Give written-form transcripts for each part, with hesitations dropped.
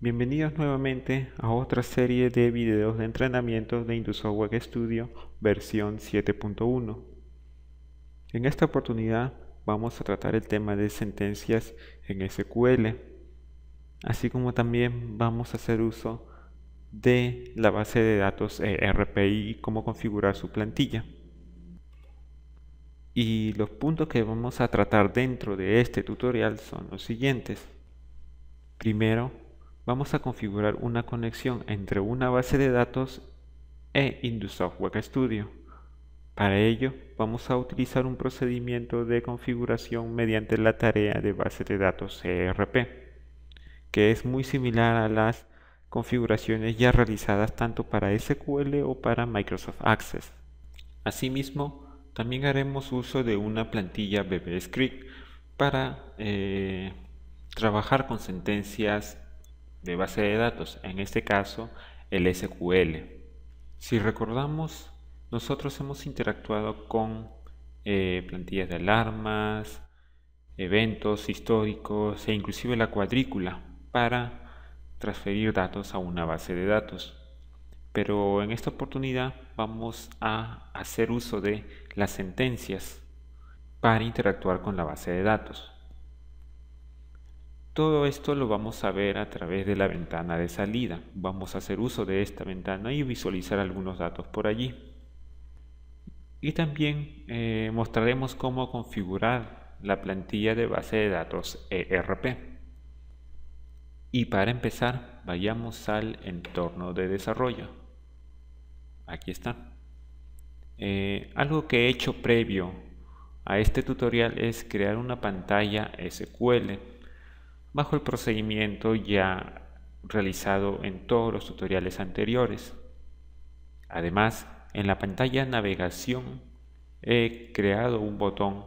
Bienvenidos nuevamente a otra serie de videos de entrenamiento de InduSoftWare Studio versión 7.1. En esta oportunidad vamos a tratar el tema de sentencias en SQL, así como también vamos a hacer uso de la base de datos RPI y cómo configurar su plantilla. Y los puntos que vamos a tratar dentro de este tutorial son los siguientes. Primero, vamos a configurar una conexión entre una base de datos e InduSoftWare Studio. Para ello, vamos a utilizar un procedimiento de configuración mediante la tarea de base de datos ERP, que es muy similar a las configuraciones ya realizadas tanto para SQL o para Microsoft Access. Asimismo, también haremos uso de una plantilla VBScript para trabajar con sentencias de base de datos, en este caso el SQL. Si recordamos, nosotros hemos interactuado con plantillas de alarmas, eventos históricos e inclusive la cuadrícula para transferir datos a una base de datos. Pero en esta oportunidad vamos a hacer uso de las sentencias para interactuar con la base de datos. Todo esto lo vamos a ver a través de la ventana de salida. Vamos a hacer uso de esta ventana y visualizar algunos datos por allí. Y también mostraremos cómo configurar la plantilla de base de datos ERP. Y para empezar, vayamos al entorno de desarrollo. Aquí está. Algo que he hecho previo a este tutorial es crear una pantalla SQL bajo el procedimiento ya realizado en todos los tutoriales anteriores. Además, en la pantalla navegación he creado un botón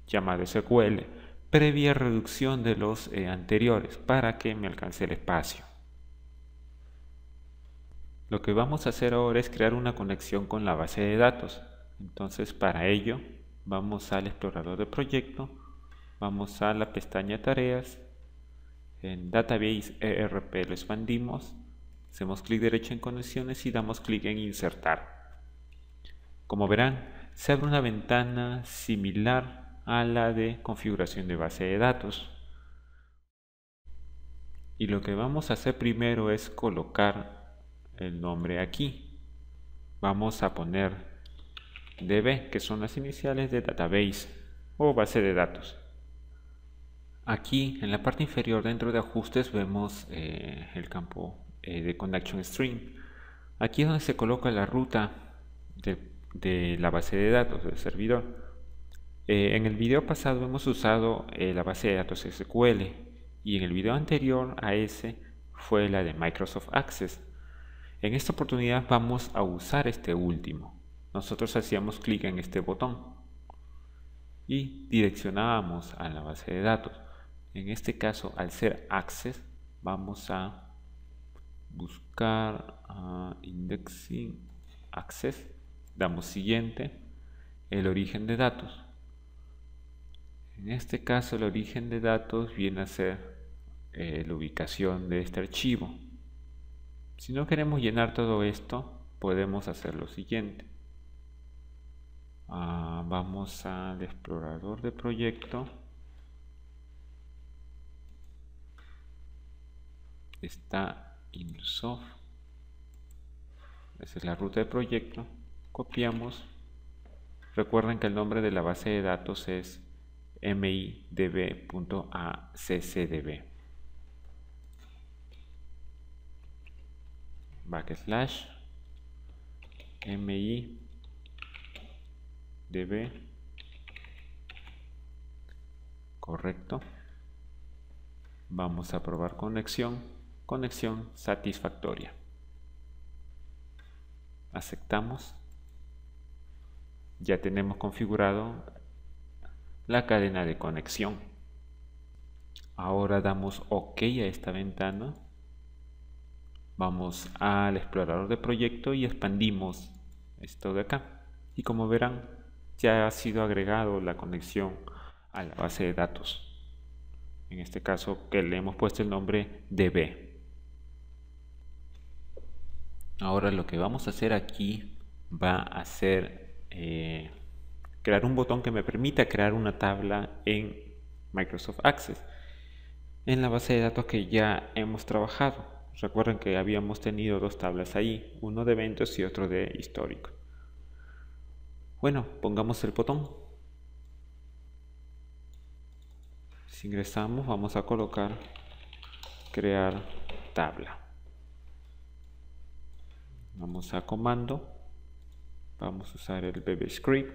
llamado SQL previa reducción de los anteriores para que me alcance el espacio. Lo que vamos a hacer ahora es crear una conexión con la base de datos. Entonces, para ello vamos al explorador de proyecto, vamos a la pestaña tareas, en Database ERP lo expandimos, hacemos clic derecho en conexiones y damos clic en insertar. Como verán, se abre una ventana similar a la de configuración de base de datos. Y lo que vamos a hacer primero es colocar el nombre aquí. Vamos a poner DB, que son las iniciales de Database o base de datos. Aquí en la parte inferior dentro de ajustes vemos el campo de Connection String. Aquí es donde se coloca la ruta de la base de datos del servidor. En el video pasado hemos usado la base de datos SQL y en el video anterior a ese fue la de Microsoft Access. En esta oportunidad vamos a usar este último. Nosotros hacíamos clic en este botón y direccionábamos a la base de datos. En este caso, al ser Access, vamos a buscar Indexing Access, damos siguiente, el origen de datos. En este caso, el origen de datos viene a ser la ubicación de este archivo. Si no queremos llenar todo esto, podemos hacer lo siguiente. Vamos al explorador de proyecto. Está InduSoft. Esa es la ruta de proyecto. Copiamos. Recuerden que el nombre de la base de datos es midb.accdb. Backslash midb. Correcto. Vamos a probar conexión satisfactoria. Aceptamos. Ya tenemos configurado la cadena de conexión. Ahora damos OK a esta ventana. Vamos al explorador de proyecto y expandimos esto de acá. Y como verán, ya ha sido agregado la conexión a la base de datos. En este caso que le hemos puesto el nombre DB. Ahora lo que vamos a hacer aquí va a ser crear un botón que me permita crear una tabla en Microsoft Access en la base de datos que ya hemos trabajado. Recuerden que habíamos tenido dos tablas ahí, uno de eventos y otro de histórico. Bueno, pongamos el botón. Si ingresamos, vamos a colocar crear tabla. Vamos a comando, vamos a usar el bbscript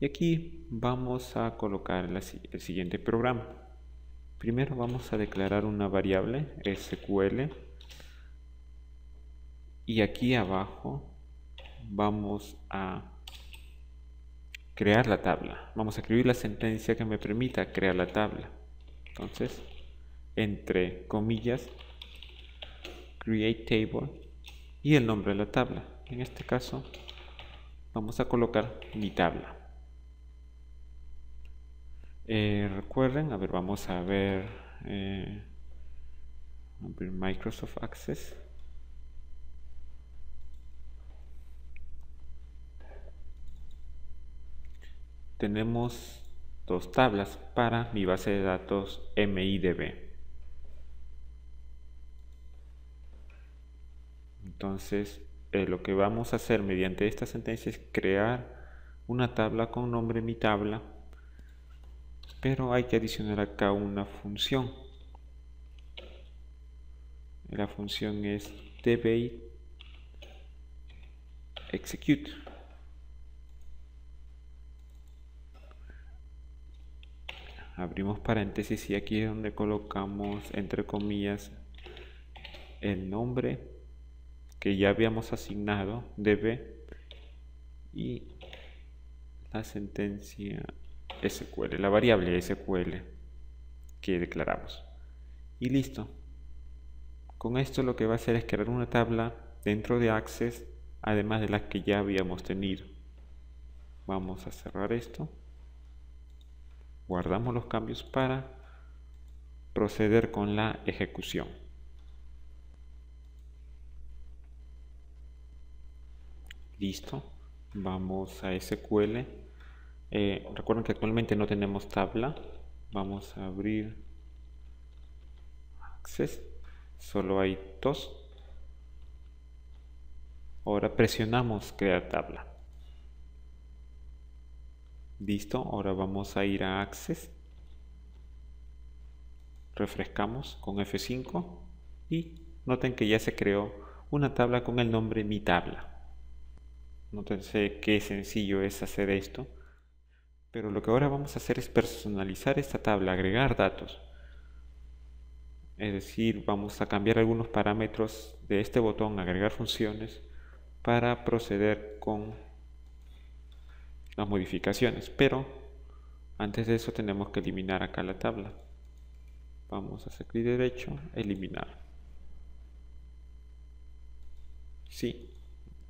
y aquí vamos a colocar el siguiente programa. Primero vamos a declarar una variable SQL y aquí abajo vamos a crear la tabla. Vamos a escribir la sentencia que me permita crear la tabla. Entonces, entre comillas, create table y el nombre de la tabla. En este caso, vamos a colocar mi tabla. Recuerden, vamos a ver Microsoft Access. Tenemos dos tablas para mi base de datos MIDB. Entonces, lo que vamos a hacer mediante esta sentencia es crear una tabla con nombre mi tabla, pero hay que adicionar acá una función. La función es debate_execute. Abrimos paréntesis y aquí es donde colocamos entre comillas el nombre que ya habíamos asignado db y la sentencia SQL, la variable SQL que declaramos. Y listo. Con esto lo que va a hacer es crear una tabla dentro de Access, además de las que ya habíamos tenido. Vamos a cerrar esto. Guardamos los cambios para proceder con la ejecución. Listo. Vamos a SQL. Recuerden que actualmente no tenemos tabla. Vamos a abrir Access. Solo hay dos. Ahora presionamos crear tabla. Listo. Ahora vamos a ir a Access. Refrescamos con F5 y noten que ya se creó una tabla con el nombre mi tabla. Nótense qué sencillo es hacer esto. Pero lo que ahora vamos a hacer es personalizar esta tabla, agregar datos. Es decir, vamos a cambiar algunos parámetros de este botón, agregar funciones, para proceder con las modificaciones. Pero antes de eso tenemos que eliminar acá la tabla. Vamos a hacer clic derecho, eliminar. Sí,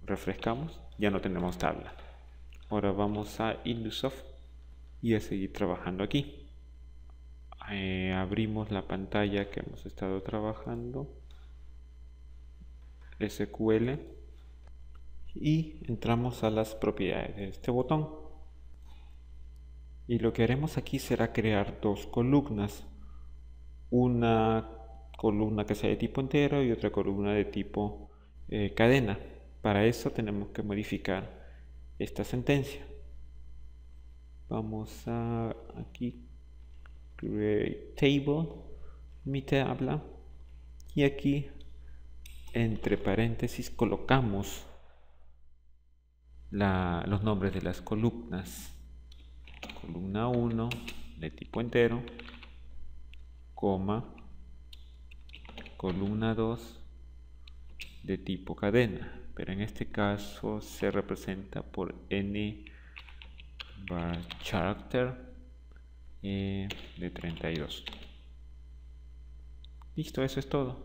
refrescamos, ya no tenemos tabla. Ahora vamos a Indusoft y a seguir trabajando aquí. Abrimos la pantalla que hemos estado trabajando, SQL, y entramos a las propiedades de este botón. Y lo que haremos aquí será crear dos columnas, una columna que sea de tipo entero y otra columna de tipo cadena. Para eso tenemos que modificar esta sentencia. Vamos a aquí create table, mi tabla, y aquí entre paréntesis colocamos los nombres de las columnas. Columna 1 de tipo entero, coma, columna 2 de tipo cadena, pero en este caso se representa por n bar character de 32. Listo, eso es todo.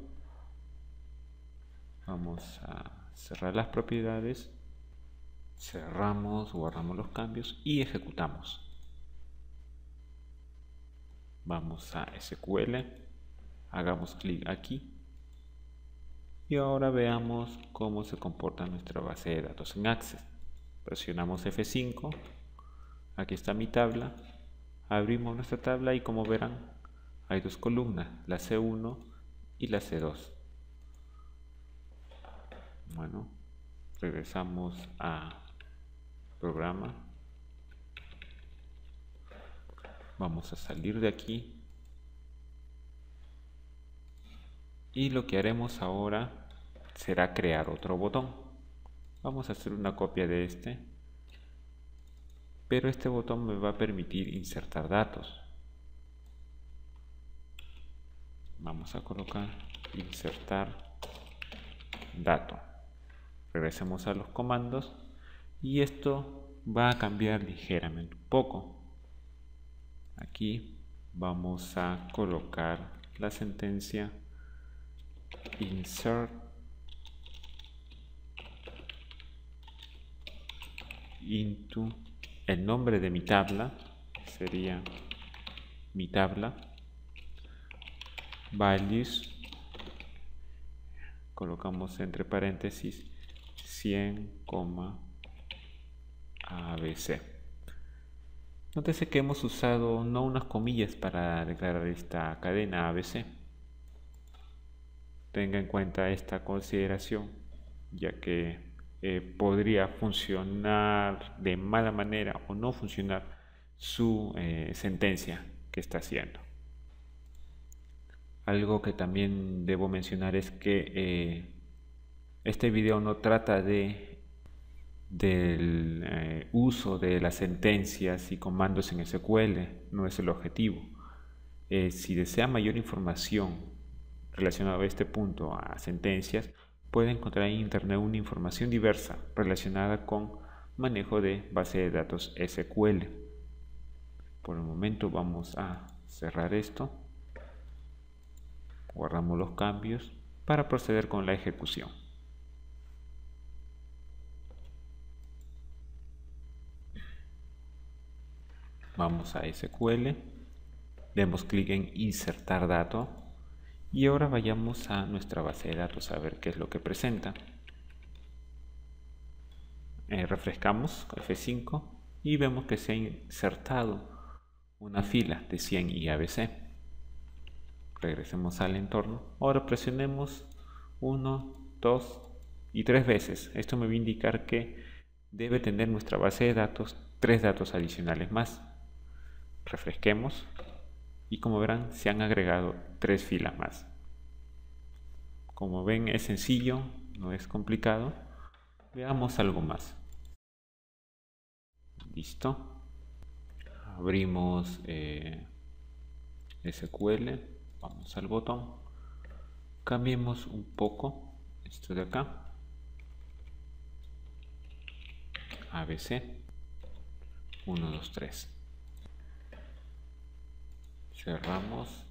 Vamos a cerrar las propiedades, cerramos, guardamos los cambios y ejecutamos. Vamos a SQL, hagamos clic aquí Y ahora veamos cómo se comporta nuestra base de datos en Access. Presionamos F5, aquí está mi tabla, abrimos nuestra tabla y como verán hay dos columnas, la C1 y la C2. Bueno, regresamos a programa, vamos a salir de aquí y lo que haremos ahora será crear otro botón. Vamos a hacer una copia de este, pero este botón me va a permitir insertar datos. Vamos a colocar insertar dato. Regresemos a los comandos y esto va a cambiar ligeramente un poco. Aquí vamos a colocar la sentencia insert into el nombre de mi tabla, sería mi tabla, values, colocamos entre paréntesis 100, ABC. Nótese que hemos usado no unas comillas para declarar esta cadena ABC. Tenga en cuenta esta consideración, ya que podría funcionar de mala manera o no funcionar su sentencia que está haciendo. Algo que también debo mencionar es que este video no trata del uso de las sentencias y comandos en SQL, no es el objetivo. Si desea mayor información relacionada a este punto, a sentencias, puede encontrar en internet una información diversa relacionada con manejo de base de datos SQL. Por el momento vamos a cerrar esto, guardamos los cambios para proceder con la ejecución. Vamos a SQL, demos clic en insertar dato y ahora vayamos a nuestra base de datos a ver qué es lo que presenta. Refrescamos F5 y vemos que se ha insertado una fila de 100 y ABC. Regresemos al entorno. Ahora presionemos 1, 2 y 3 veces. Esto me va a indicar que debe tener nuestra base de datos 3 datos adicionales más. Refresquemos y como verán se han agregado 3 filas más. Como ven es sencillo, no es complicado. Veamos algo más. Listo. Abrimos SQL, vamos al botón, cambiemos un poco esto de acá, ABC 1, 2, 3. Cerramos,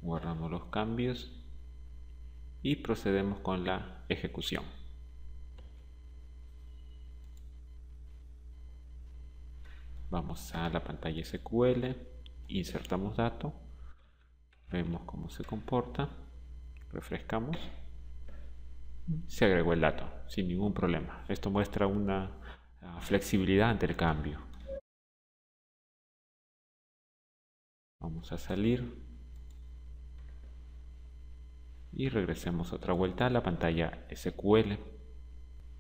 guardamos los cambios y procedemos con la ejecución. Vamos a la pantalla SQL, insertamos dato, vemos cómo se comporta, refrescamos, se agregó el dato sin ningún problema. Esto muestra una flexibilidad ante el cambio. Vamos a salir y regresemos otra vuelta a la pantalla SQL.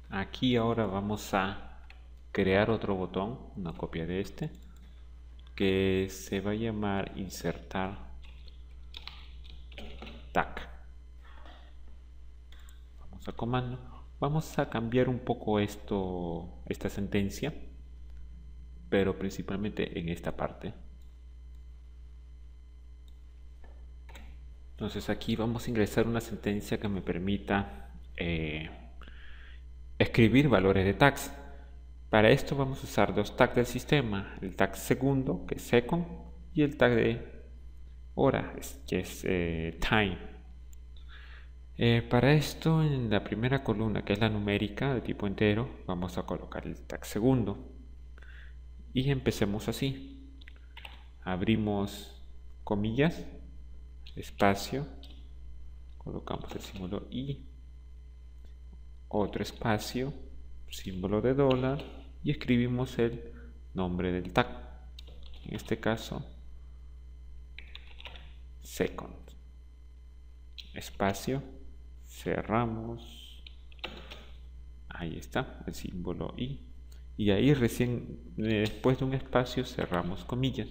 Aquí ahora vamos a crear otro botón, una copia de este, que se va a llamar insertar tag. Vamos a comando, vamos a cambiar un poco esta sentencia, pero principalmente en esta parte. Entonces aquí vamos a ingresar una sentencia que me permita escribir valores de tags. Para esto vamos a usar dos tags del sistema, el tag segundo, que es second, y el tag de hora, que es time. Para esto, en la primera columna, que es la numérica de tipo entero, vamos a colocar el tag segundo. Y empecemos así. Abrimos comillas, espacio, colocamos el símbolo i, otro espacio, símbolo de dólar y escribimos el nombre del tag, en este caso second, espacio, cerramos, ahí está el símbolo y ahí recién después de un espacio cerramos comillas,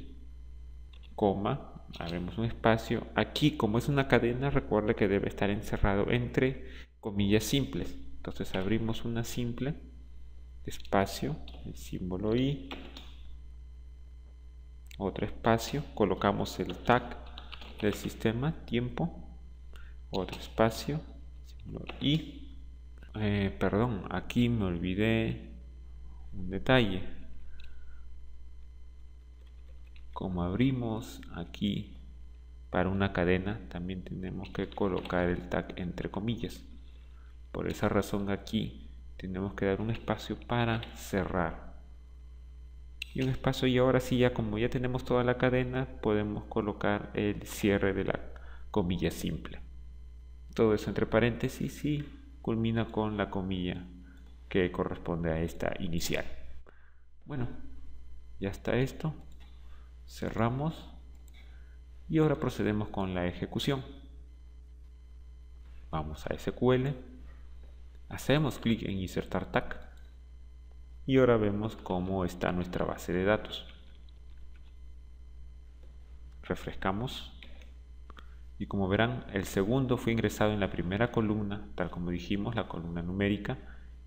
coma, abrimos un espacio. Aquí, como es una cadena, recuerda que debe estar encerrado entre comillas simples. Entonces abrimos una simple, espacio, el símbolo i, otro espacio, colocamos el tag del sistema, tiempo, otro espacio, símbolo i. Perdón, aquí me olvidé un detalle. Como abrimos aquí para una cadena, también tenemos que colocar el tag entre comillas. Por esa razón aquí tenemos que dar un espacio para cerrar y un espacio, y ahora sí, ya como ya tenemos toda la cadena, podemos colocar el cierre de la comilla simple. Todo eso entre paréntesis y culmina con la comilla que corresponde a esta inicial. Bueno, ya está esto. Cerramos y ahora procedemos con la ejecución. Vamos a SQL, hacemos clic en insertar tag y ahora vemos cómo está nuestra base de datos. Refrescamos y como verán, el segundo fue ingresado en la primera columna, tal como dijimos, la columna numérica,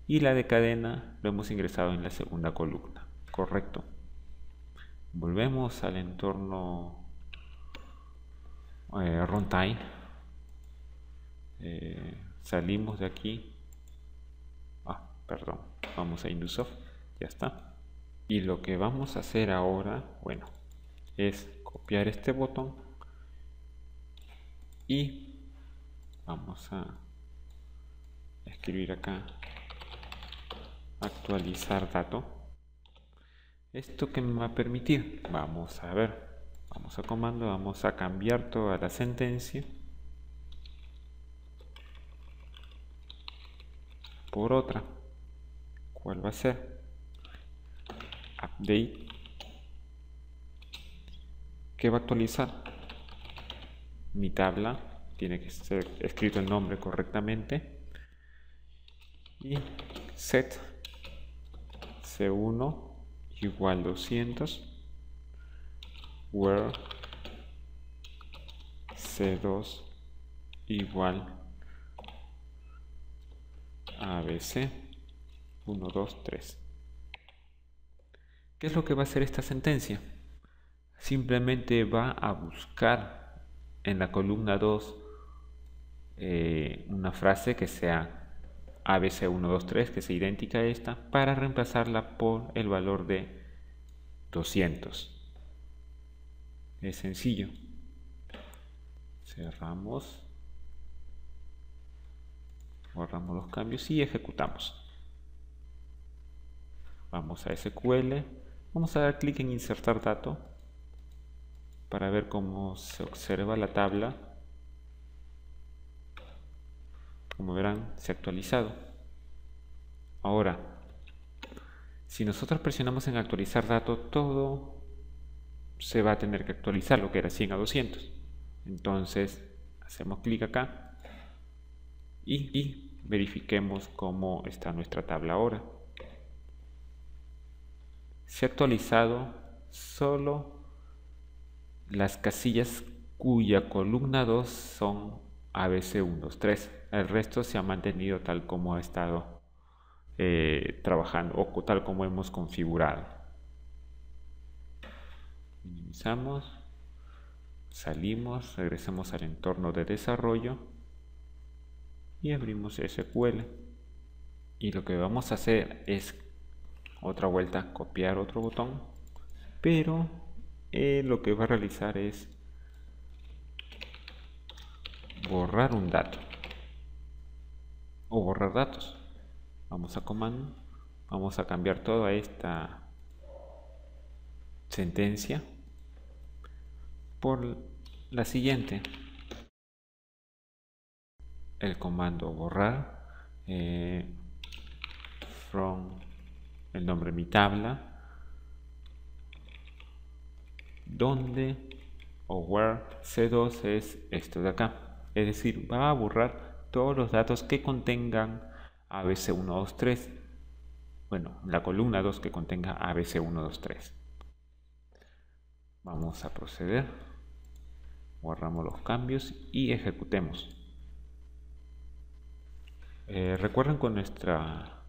y la de cadena lo hemos ingresado en la segunda columna. Correcto. Volvemos al entorno runtime, salimos de aquí, perdón, vamos a Indusoft, ya está. Y lo que vamos a hacer ahora, bueno, es copiar este botón y vamos a escribir acá actualizar dato. ¿Esto que me va a permitir? Vamos a ver, vamos a comando, vamos a cambiar toda la sentencia por otra. ¿Cuál va a ser? Update. ¿Qué va a actualizar? Mi tabla, tiene que ser escrito el nombre correctamente, y set c1 igual 200, where c2 igual abc 1, 2, 3. ¿Qué es lo que va a hacer esta sentencia? Simplemente va a buscar en la columna 2 una frase que sea ABC 1, 2, 3, que sea idéntica a esta, para reemplazarla por el valor de 200. Es sencillo. Cerramos, borramos los cambios y ejecutamos. Vamos a SQL, vamos a dar clic en insertar dato para ver cómo se observa la tabla. Como verán, se ha actualizado. Ahora, si nosotros presionamos en actualizar dato, todo se va a tener que actualizar, lo que era 100 a 200. Entonces, hacemos clic acá y verifiquemos cómo está nuestra tabla ahora. Se ha actualizado solo las casillas cuya columna 2 son ABC 1, 2, 3. El resto se ha mantenido tal como ha estado trabajando o tal como hemos configurado. Minimizamos, salimos, regresamos al entorno de desarrollo y abrimos SQL. Y lo que vamos a hacer es otra vuelta, copiar otro botón, pero lo que va a realizar es borrar un dato o borrar datos. Vamos a comando, vamos a cambiar toda esta sentencia por la siguiente. el comando borrar from el nombre de mi tabla, donde o where C2 es esto de acá, es decir, va a borrar todos los datos que contengan ABC123, bueno, la columna 2 que contenga ABC123. Vamos a proceder, guardamos los cambios y ejecutemos. Recuerden que nuestra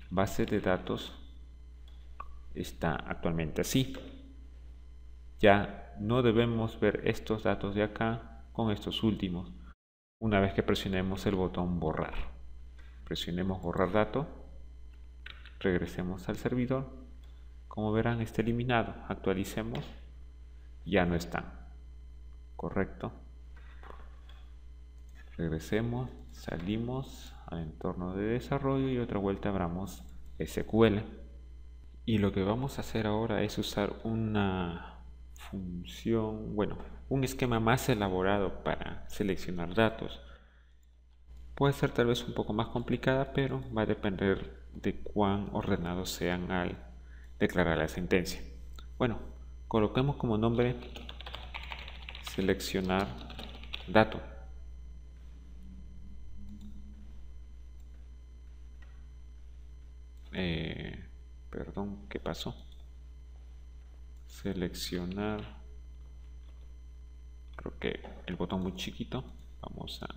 base de datos está actualmente así. Ya no debemos ver estos datos de acá con estos últimos. Una vez que presionemos el botón borrar, presionemos borrar dato, regresemos al servidor. Como verán, está eliminado. Actualicemos, ya no están. Correcto. Regresemos, salimos al entorno de desarrollo y otra vuelta abramos SQL. Y lo que vamos a hacer ahora es usar una función, bueno, un esquema más elaborado para seleccionar datos. Puede ser tal vez un poco más complicada, pero va a depender de cuán ordenados sean al declarar la sentencia. Bueno, coloquemos como nombre seleccionar dato. Perdón, ¿qué pasó? Seleccionar, creo que el botón muy chiquito. Vamos a,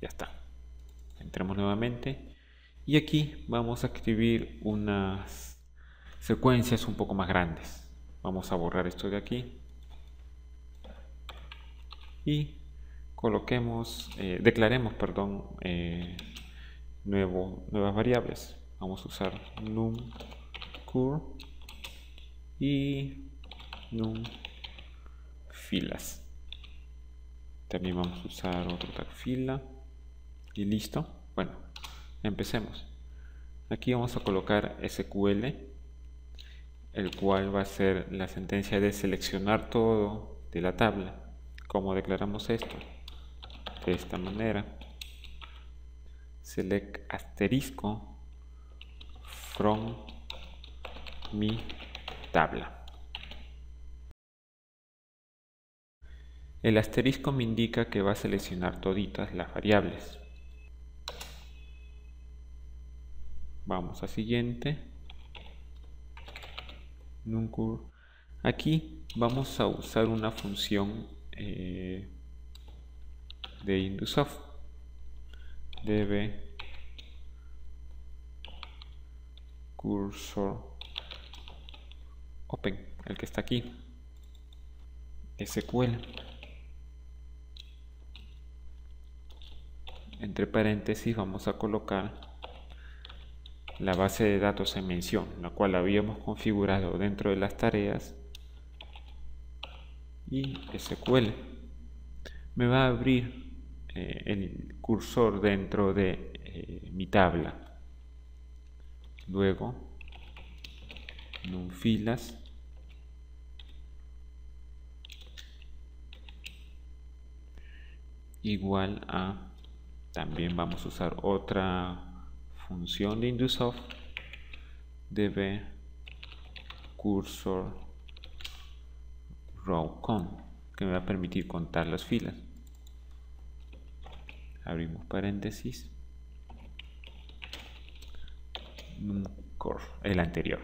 ya está. Entremos nuevamente y aquí vamos a escribir unas secuencias un poco más grandes. Vamos a borrar esto de aquí y coloquemos, declaremos, perdón, nuevas variables. Vamos a usar numCur y numFilas. También vamos a usar otro tag fila y listo. Bueno, empecemos. Aquí vamos a colocar SQL, el cual va a ser la sentencia de seleccionar todo de la tabla. ¿Cómo declaramos esto? De esta manera. Select asterisco from mi tabla. El asterisco me indica que va a seleccionar toditas las variables. Vamos a siguiente. numCur. Aquí vamos a usar una función de Indusoft. Debe cursor open, el que está aquí, SQL. Entre paréntesis vamos a colocar la base de datos en mención, la cual habíamos configurado dentro de las tareas, y SQL. Me va a abrir el cursor dentro de mi tabla. Luego numFilas igual a, también vamos a usar otra función de Indusoft, db cursor row count, que me va a permitir contar las filas. Abrimos paréntesis, numCur, el anterior.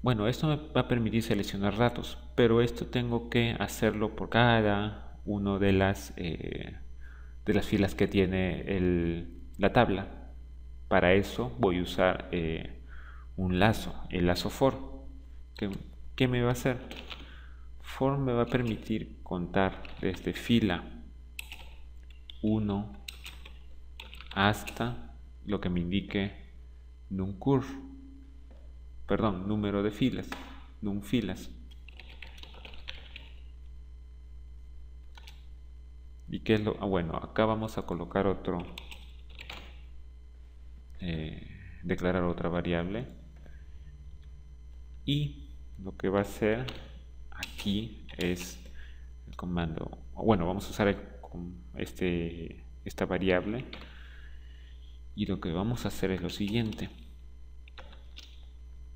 Bueno, esto me va a permitir seleccionar datos, pero esto tengo que hacerlo por cada una de las filas que tiene la tabla. Para eso voy a usar un lazo, el lazo for. ¿Qué me va a hacer? For me va a permitir contar desde fila 1 hasta lo que me indique numCur, perdón, número de filas, numFilas. ¿Y qué es lo? Bueno, acá vamos a colocar otro, declarar otra variable, y lo que va a hacer aquí es el comando bueno, vamos a usar esta variable, y lo que vamos a hacer es lo siguiente: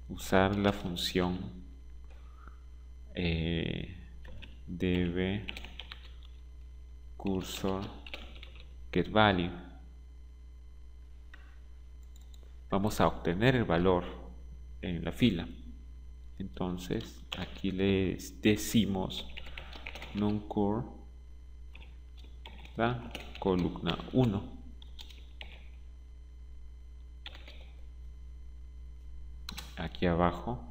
usar la función db cursor getValue. Vamos a obtener el valor en la fila. Entonces aquí les decimos nuncur la columna 1. Aquí abajo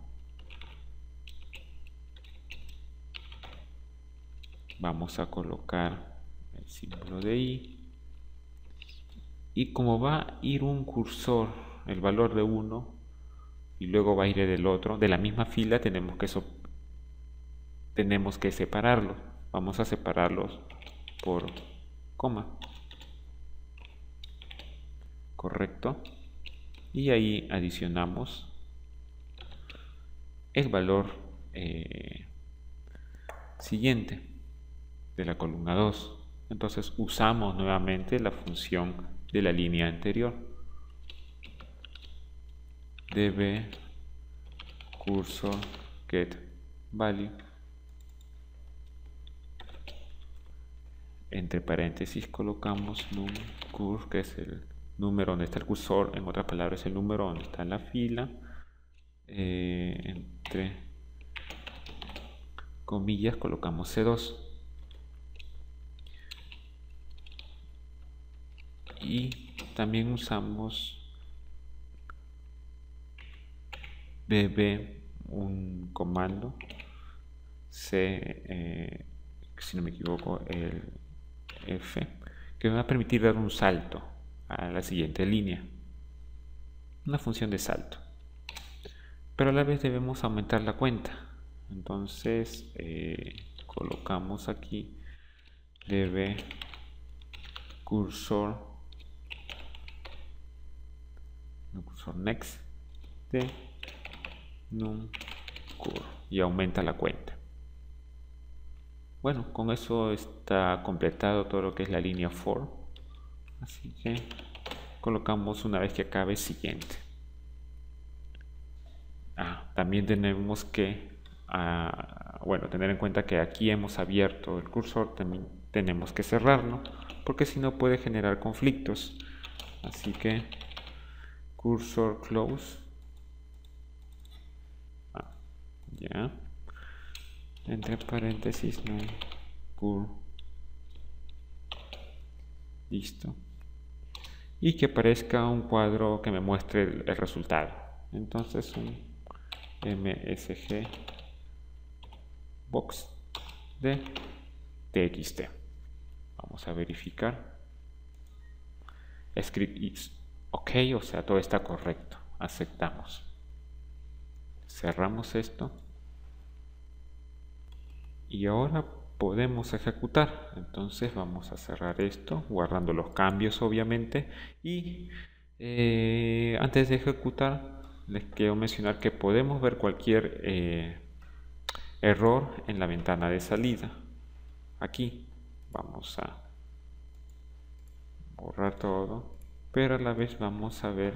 vamos a colocar el símbolo de i, y como va a ir un cursor, el valor de 1, y luego va a ir del otro, de la misma fila, tenemos que separarlos. Vamos a separarlos por coma, correcto, y ahí adicionamos el valor siguiente de la columna 2. Entonces usamos nuevamente la función de la línea anterior, db cursor getValue, entre paréntesis colocamos numCur, que es el número donde está el cursor, en otras palabras el número donde está en la fila, entre comillas colocamos C2, y también usamos db un comando c, si no me equivoco, el f, que me va a permitir dar un salto a la siguiente línea, una función de salto, pero a la vez debemos aumentar la cuenta. Entonces colocamos aquí db cursor next de numCur, y aumenta la cuenta. Bueno, con eso está completado todo lo que es la línea for, así que colocamos una vez que acabe siguiente. También tenemos que tener en cuenta que aquí hemos abierto el cursor, también tenemos que cerrarlo, porque si no puede generar conflictos. Así que cursor close, ya, entre paréntesis numCur, listo, y que aparezca un cuadro que me muestre el resultado. Entonces un msg box de txt. Vamos a verificar. Script is ok, o sea, todo está correcto. Aceptamos. Cerramos esto. Y ahora podemos ejecutar. Entonces vamos a cerrar esto, guardando los cambios obviamente. Y antes de ejecutar, les quiero mencionar que podemos ver cualquier error en la ventana de salida. Aquí vamos a borrar todo, pero a la vez vamos a ver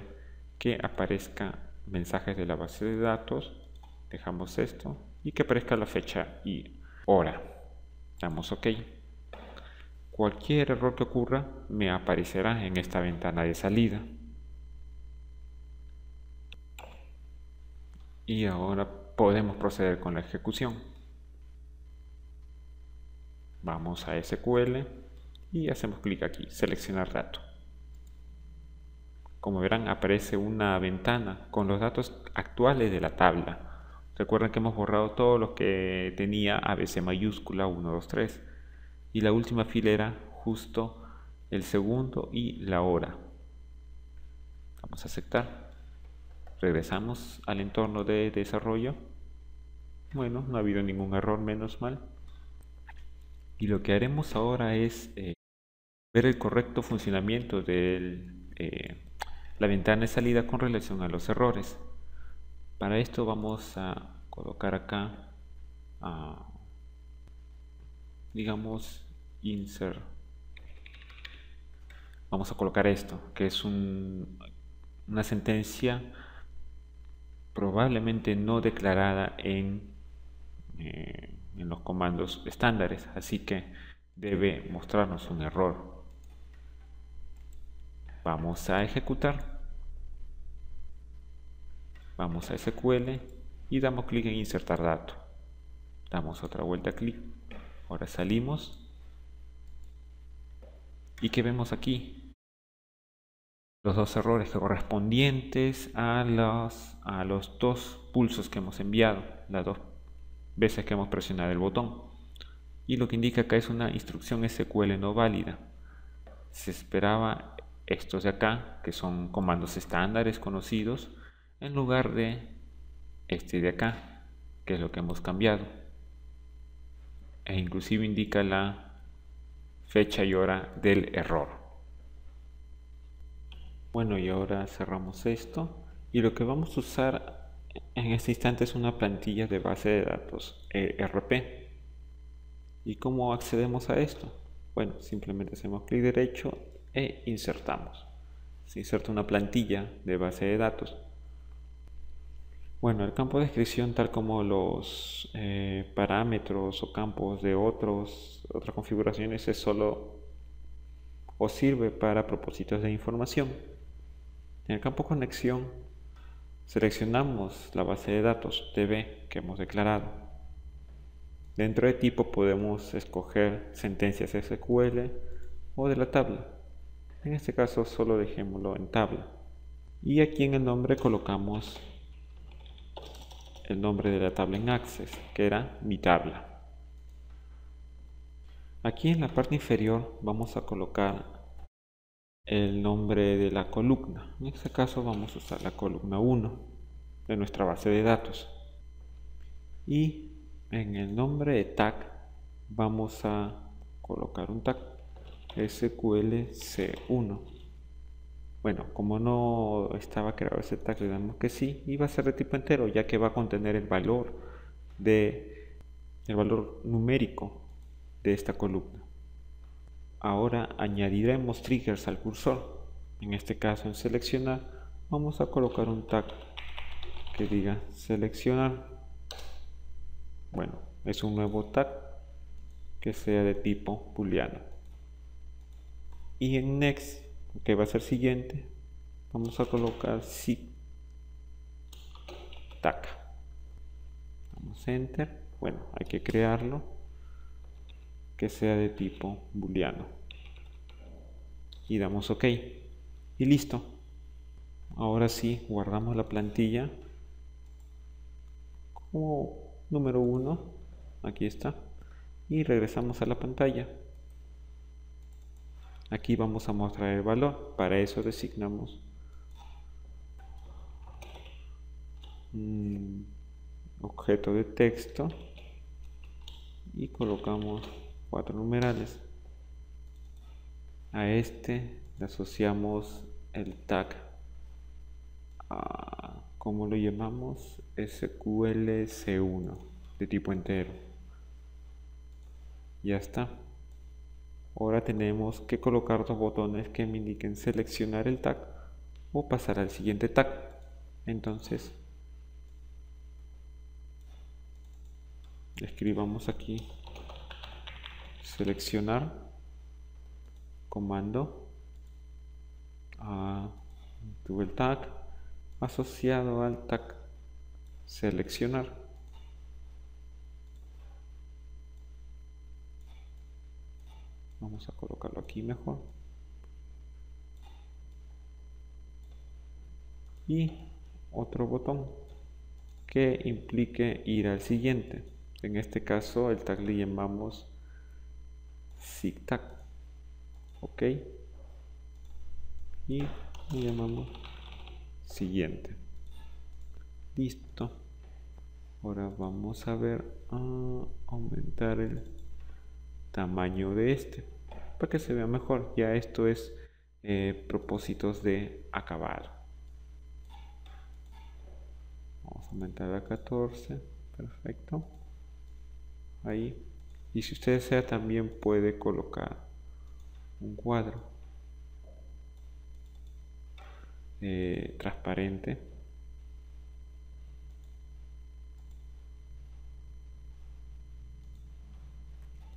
que aparezca mensajes de la base de datos. Dejamos esto y que aparezca la fecha y hora. Damos OK. Cualquier error que ocurra me aparecerá en esta ventana de salida. Y ahora podemos proceder con la ejecución. Vamos a SQL y hacemos clic aquí, seleccionar dato. Como verán, aparece una ventana con los datos actuales de la tabla. Recuerden que hemos borrado todos los que tenía ABC mayúscula 1, 2, 3. Y la última fila era justo el segundo y la hora. Vamos a aceptar. Regresamos al entorno de desarrollo. Bueno, no ha habido ningún error, menos mal. Y lo que haremos ahora es ver el correcto funcionamiento de la ventana de salida con relación a los errores. Para esto vamos a colocar acá, digamos, insert. Vamos a colocar esto, que es una sentencia probablemente no declarada en los comandos estándares, así que debe mostrarnos un error. Vamos a ejecutar, vamos a SQL y damos clic en insertar dato. Damos otra vuelta clic, ahora salimos y ¿qué vemos aquí? Los dos errores correspondientes a los dos pulsos que hemos enviado, las dos veces que hemos presionado el botón. Y lo que indica acá es una instrucción SQL no válida. Se esperaba estos de acá, que son comandos estándares conocidos, en lugar de este de acá, que es lo que hemos cambiado. E inclusive indica la fecha y hora del error. Bueno, y ahora cerramos esto y lo que vamos a usar en este instante es una plantilla de base de datos ERP. ¿Y cómo accedemos a esto? Bueno, simplemente hacemos clic derecho e insertamos. Se inserta una plantilla de base de datos. Bueno, el campo de descripción, tal como los parámetros o campos de otras configuraciones, es solo o sirve para propósitos de información. En el campo conexión seleccionamos la base de datos DB que hemos declarado. Dentro de tipo podemos escoger sentencias SQL o de la tabla. En este caso solo dejémoslo en tabla. Y aquí en el nombre colocamos el nombre de la tabla en Access, que era mi tabla. Aquí en la parte inferior vamos a colocar el nombre de la columna. En este caso vamos a usar la columna 1 de nuestra base de datos. Y en el nombre de tag vamos a colocar un tag SQL C1. Bueno, como no estaba creado ese tag, le damos que sí y va a ser de tipo entero, ya que va a contener el valor numérico de esta columna. Ahora añadiremos triggers al cursor. En este caso, en seleccionar, vamos a colocar un tag que diga seleccionar. Bueno, es un nuevo tag que sea de tipo booleano. Y en next, que va a ser siguiente, vamos a colocar sí tag. Damos enter. Bueno, hay que crearlo que sea de tipo booleano. Y damos OK. Y listo. Ahora sí, guardamos la plantilla como número 1. Aquí está. Y regresamos a la pantalla. Aquí vamos a mostrar el valor. Para eso designamos un objeto de texto y colocamos 4 numerales. A este le asociamos el tag, ¿cómo lo llamamos? SQL C1 de tipo entero. Ya está. Ahora tenemos que colocar dos botones que me indiquen seleccionar el tag o pasar al siguiente tag. Entonces escribamos aquí seleccionar, comando tuve el tag asociado al tag seleccionar. Vamos a colocarlo aquí mejor. Y otro botón que implique ir al siguiente. En este caso el tag le llamamos zigzag. OK. Y le llamamos siguiente. Listo. Ahora vamos a ver aumentar el tamaño de este para que se vea mejor. Ya esto es propósitos de acabado. Vamos a aumentar a 14. Perfecto. Ahí. Y si usted desea, también puede colocar un cuadro transparente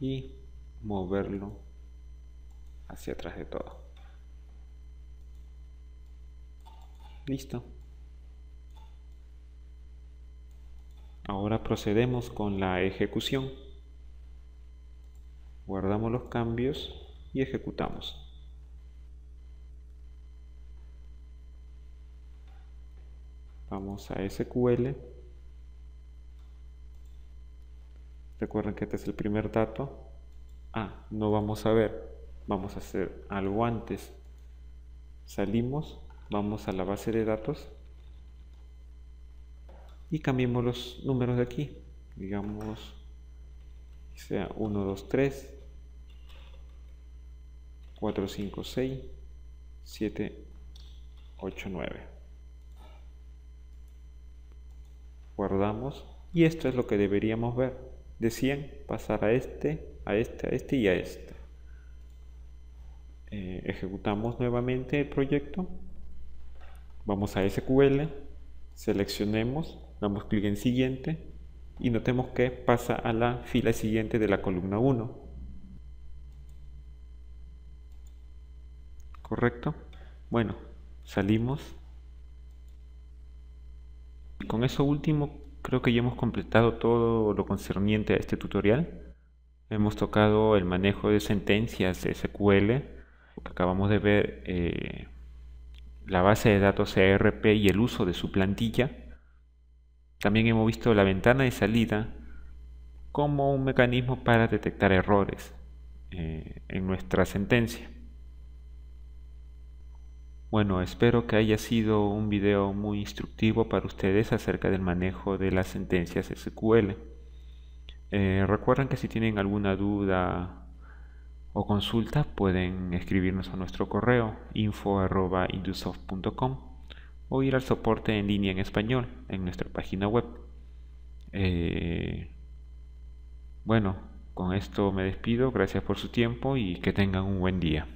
y moverlo hacia atrás de todo. Listo. Ahora procedemos con la ejecución. Guardamos los cambios y ejecutamos. Vamos a SQL. Recuerden que este es el primer dato. No vamos a ver. Vamos a hacer algo antes. Salimos, vamos a la base de datos y cambiemos los números de aquí. Digamos que sea 1, 2, 3, 4, 5, 6, 7, 8, 9. Guardamos y esto es lo que deberíamos ver. De 100 pasar a este, a este, a este y a este. Ejecutamos nuevamente el proyecto. Vamos a SQL, seleccionemos, damos clic en siguiente y notemos que pasa a la fila siguiente de la columna 1. ¿Correcto? Bueno, salimos. Y con eso último, creo que ya hemos completado todo lo concerniente a este tutorial. Hemos tocado el manejo de sentencias de SQL, acabamos de ver la base de datos ERP y el uso de su plantilla. También hemos visto la ventana de salida como un mecanismo para detectar errores en nuestra sentencia. Bueno, espero que haya sido un video muy instructivo para ustedes acerca del manejo de las sentencias SQL. Recuerden que si tienen alguna duda o consulta pueden escribirnos a nuestro correo info@indusoft.com o ir al soporte en línea en español en nuestra página web. Bueno, con esto me despido, gracias por su tiempo y que tengan un buen día.